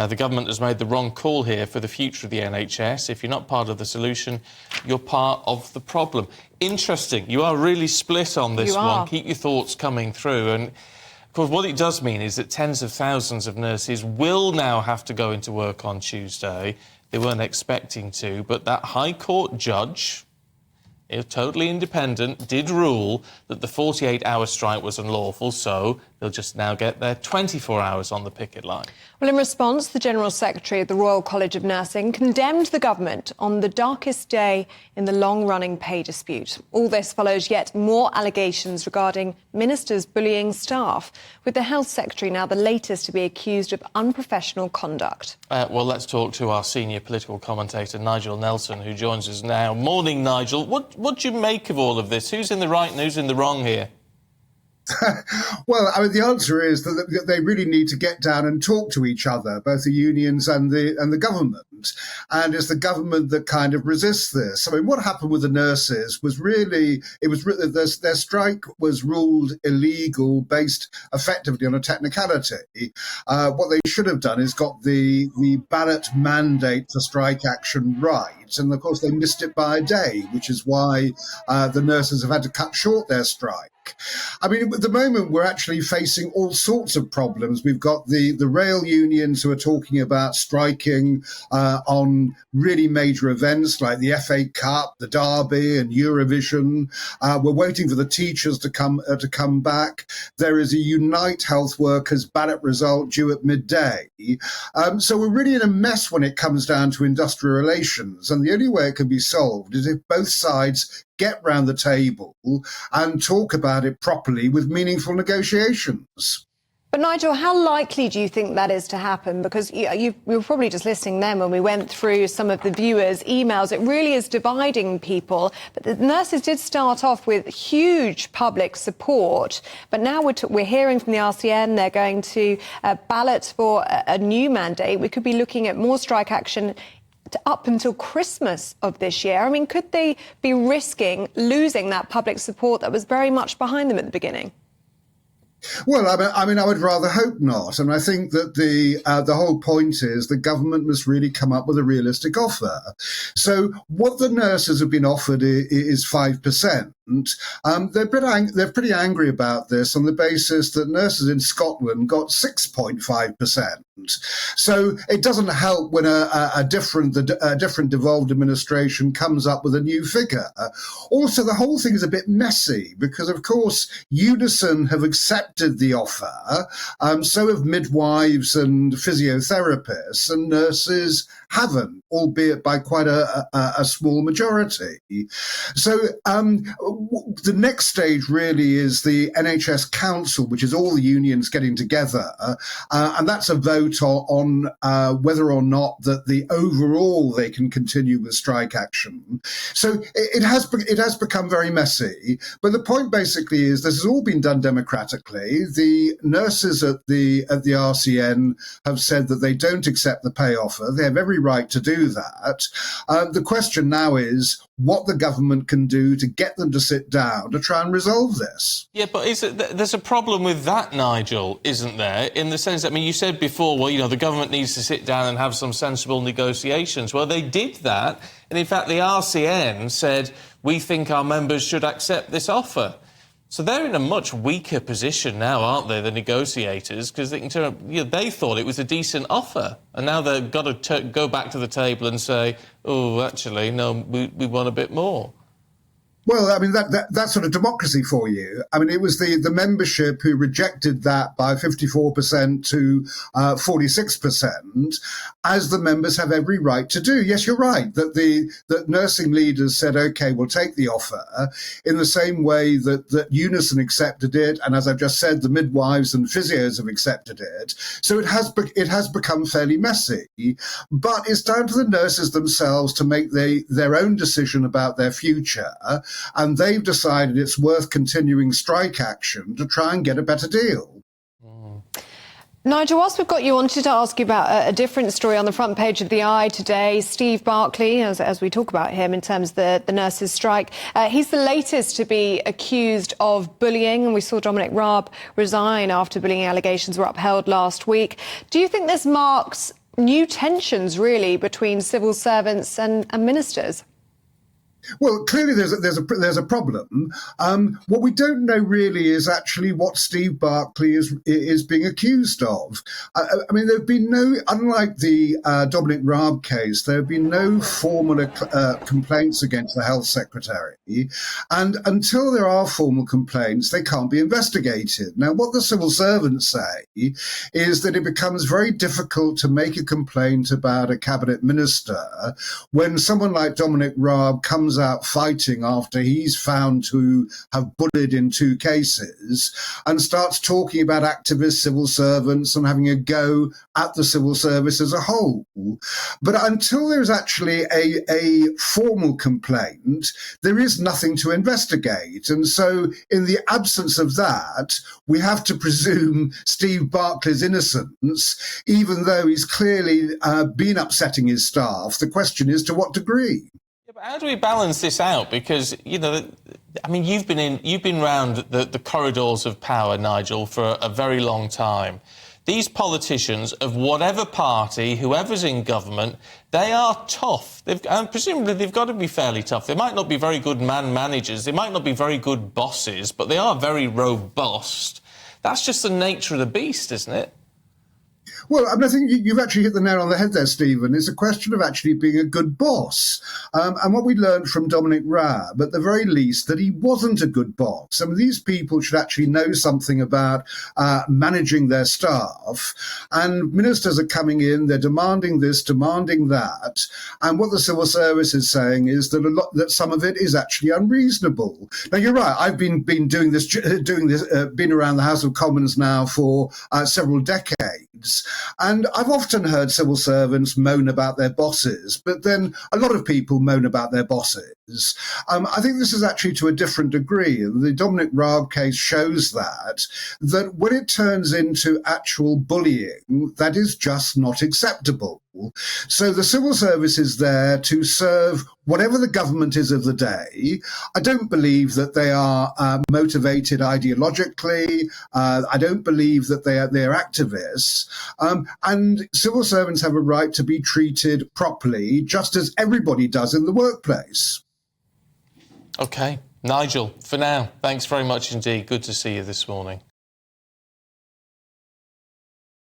The government has made the wrong call here for the future of the NHS. If you're not part of the solution, you're part of the problem. Interesting. You are really split on this one. Keep your thoughts coming through. And, of course, what it does mean is that tens of thousands of nurses will now have to go into work on Tuesday. They weren't expecting to, but that High Court judge, totally independent, did rule that the 48-hour strike was unlawful, so they'll just now get their 24 hours on the picket line. Well, in response, the General Secretary of the Royal College of Nursing condemned the government on the darkest day in the long-running pay dispute. All this follows yet more allegations regarding ministers bullying staff, with the Health Secretary now the latest to be accused of unprofessional conduct. Well, let's talk to our senior political commentator, Nigel Nelson, who joins us now. Morning, Nigel. What do you make of all of this? Who's in the right and who's in the wrong here? Well, I mean, the answer is that they really need to get down and talk to each other, both the unions and the government. And it's the government that kind of resists this. I mean, what happened with the nurses was really, their strike was ruled illegal based effectively on a technicality. What they should have done is got the ballot mandate for strike action right. And of course, they missed it by a day, which is why the nurses have had to cut short their strike. I mean, at the moment, we're actually facing all sorts of problems. We've got the rail unions who are talking about striking on really major events like the FA Cup, the Derby and Eurovision. We're waiting for the teachers to come back. There is a Unite Health Workers ballot result due at midday. So we're really in a mess when it comes down to industrial relations. And the only way it can be solved is if both sides get round the table and talk about it properly with meaningful negotiations. But, Nigel, how likely do you think that is to happen? Because you were probably just listening then when we went through some of the viewers' emails. It really is dividing people. But the nurses did start off with huge public support. But now we're hearing from the RCN they're going to ballot for a new mandate. We could be looking at more strike action up until Christmas of this year. I mean, could they be risking losing that public support that was very much behind them at the beginning? Well, I mean, I would rather hope not. And I think that the whole point is the government must really come up with a realistic offer. So what the nurses have been offered is 5%. They're pretty angry about this on the basis that nurses in Scotland got 6.5%. So it doesn't help when a different devolved administration comes up with a new figure. Also, the whole thing is a bit messy because, of course, Unison have accepted the offer. So have midwives and physiotherapists, and nurses haven't, albeit by quite a small majority. So the next stage really is the NHS Council, which is all the unions getting together, and that's a vote on whether or not that the overall they can continue with strike action. So it has become very messy. But the point basically is this has all been done democratically. The nurses at the RCN have said that they don't accept the pay offer. They have every right to do that. The question now is what the government can do to get them to sit down to try and resolve this. Yeah, but there's a problem with that, Nigel, isn't there? In the sense that, I mean, you said before, well, the government needs to sit down and have some sensible negotiations. Well, they did that. And in fact, the RCN said, we think our members should accept this offer. So they're in a much weaker position now, aren't they, the negotiators? Because they thought it was a decent offer. And now they've got to go back to the table and say, oh, actually, no, we want a bit more. Well, I mean, that's sort of democracy for you. I mean, it was the membership who rejected that by 54% to 46%, as the members have every right to do. Yes, you're right, that nursing leaders said, OK, we'll take the offer, in the same way that Unison accepted it. And as I've just said, the midwives and physios have accepted it. So it has become fairly messy. But it's down to the nurses themselves to make their own decision about their future. And they've decided it's worth continuing strike action to try and get a better deal. Nigel, whilst we've got you, I wanted to ask you about a different story on the front page of the Eye today. Steve Barclay, as we talk about him in terms of the nurses' strike, he's the latest to be accused of bullying, and we saw Dominic Raab resign after bullying allegations were upheld last week. Do you think this marks new tensions, really, between civil servants and ministers? Well, clearly there's a problem. What we don't know really is actually what Steve Barclay is being accused of. I mean, there've been no, unlike the Dominic Raab case, there have been no formal complaints against the health secretary, and until there are formal complaints, they can't be investigated. Now, what the civil servants say is that it becomes very difficult to make a complaint about a cabinet minister when someone like Dominic Raab comes out fighting after he's found to have bullied in 2 cases and starts talking about activist civil servants and having a go at the civil service as a whole. But until there's actually a formal complaint, there is nothing to investigate. And so in the absence of that, we have to presume Steve Barclay's innocence, even though he's clearly been upsetting his staff. The question is, to what degree? How do we balance this out? Because, you know, I mean, you've been round the corridors of power, Nigel, for a very long time. These politicians of whatever party, whoever's in government, they are tough. And presumably they've got to be fairly tough. They might not be very good managers, they might not be very good bosses, but they are very robust. That's just the nature of the beast, isn't it? Well, I mean, I think you've actually hit the nail on the head there, Stephen. It's a question of actually being a good boss. And what we learned from Dominic Raab, at the very least, that he wasn't a good boss. I mean, these people should actually know something about managing their staff. And ministers are coming in, they're demanding this, demanding that. And what the civil service is saying is that some of it is actually unreasonable. Now, you're right. I've been doing this, been around the House of Commons now for several decades. And I've often heard civil servants moan about their bosses, but then a lot of people moan about their bosses. I think this is actually to a different degree. The Dominic Raab case shows that when it turns into actual bullying, that is just not acceptable. So the civil service is there to serve whatever the government is of the day. I don't believe that they are motivated ideologically. I don't believe that they're activists. And civil servants have a right to be treated properly, just as everybody does in the workplace. OK. Nigel, for now, thanks very much indeed. Good to see you this morning.